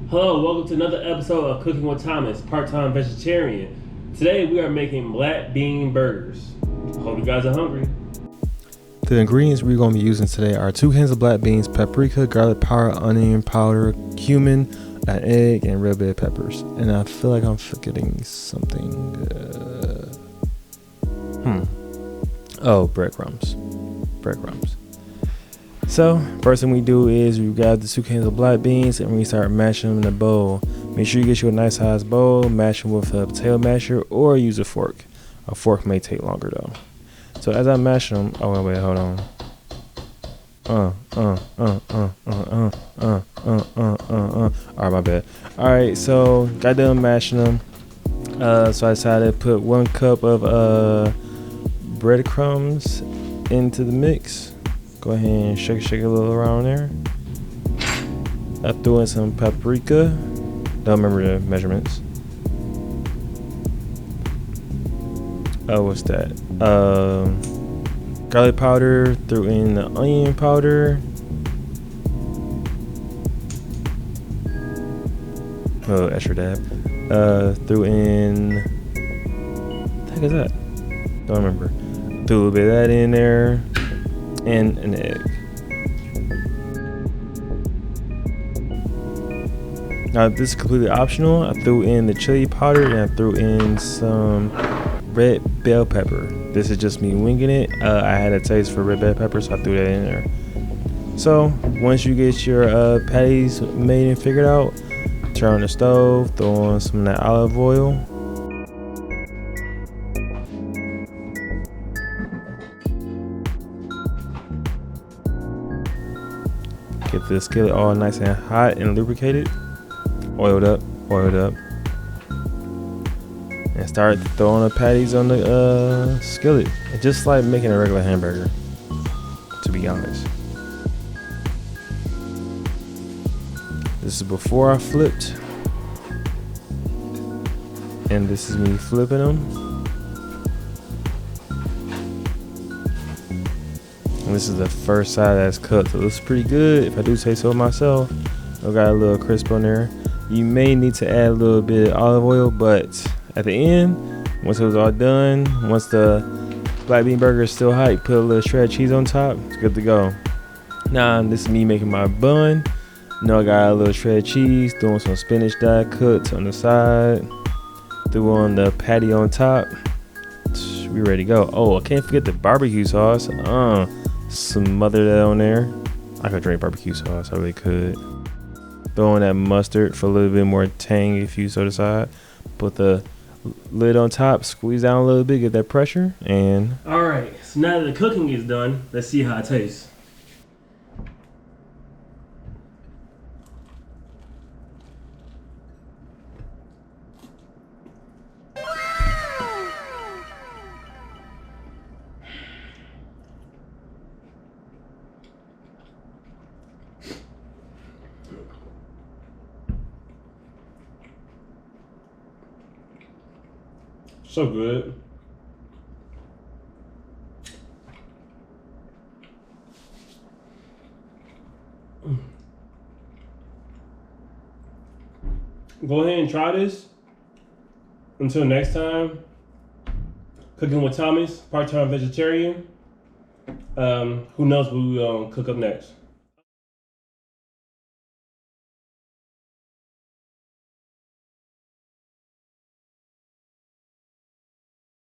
Hello, welcome to another episode of Cooking with Thomas, part-time vegetarian. Today we are making black bean burgers. Hope you guys are hungry. The ingredients we're going to be using today are 2 cans of black beans, paprika, garlic powder, onion powder, cumin, an egg, and red bell peppers. And I feel like I'm forgetting something. Oh, breadcrumbs. So, first thing we do is we grab the 2 cans of black beans and we start mashing them in a bowl. Make sure you get you a nice sized bowl, mash them with a potato masher or use a fork. A fork may take longer though. So as I mash them, oh wait, hold on. Alright, my bad. Alright, so got done mashing them. So I decided to put 1 cup of breadcrumbs into the mix. Go ahead and shake a little around there. I threw in some paprika. Don't remember the measurements. Oh, what's that? Garlic powder. Threw in the onion powder. Oh, extra dab. Threw in. What the heck is that? Don't remember. Threw a little bit of that in there. And an egg. Now this is completely optional. I threw in the chili powder and I threw in some red bell pepper. This is just me winging it. I had a taste for red bell pepper, so I threw that in there. So once you get your patties made and figured out, turn on the stove, throw on some of that olive oil. Get the skillet all nice and hot and lubricated. Oiled up. And start throwing the patties on the skillet. It's just like making a regular hamburger, to be honest. This is before I flipped. And this is me flipping them. And this is the first side that's cooked. So it looks pretty good, if I do say so myself. I got a little crisp on there. You may need to add a little bit of olive oil, but at the end, once it was all done, once the black bean burger is still hot, you put a little shredded cheese on top. It's good to go. Now this is me making my bun. You know, I got a little shredded cheese, throwing some spinach that I cooked on the side, threw on the patty on top. We ready to go. Oh, I can't forget the barbecue sauce. Smother that on there. I could drink barbecue sauce, I really could. Throw in that mustard for a little bit more tang if you so decide. Put the lid on top, squeeze down a little bit, get that pressure, and Alright, so now that the cooking is done, let's see how it tastes. So good. Go ahead and try this. Until next time, Cooking with Thomas, part-time vegetarian. Who knows what we're gonna cook up next?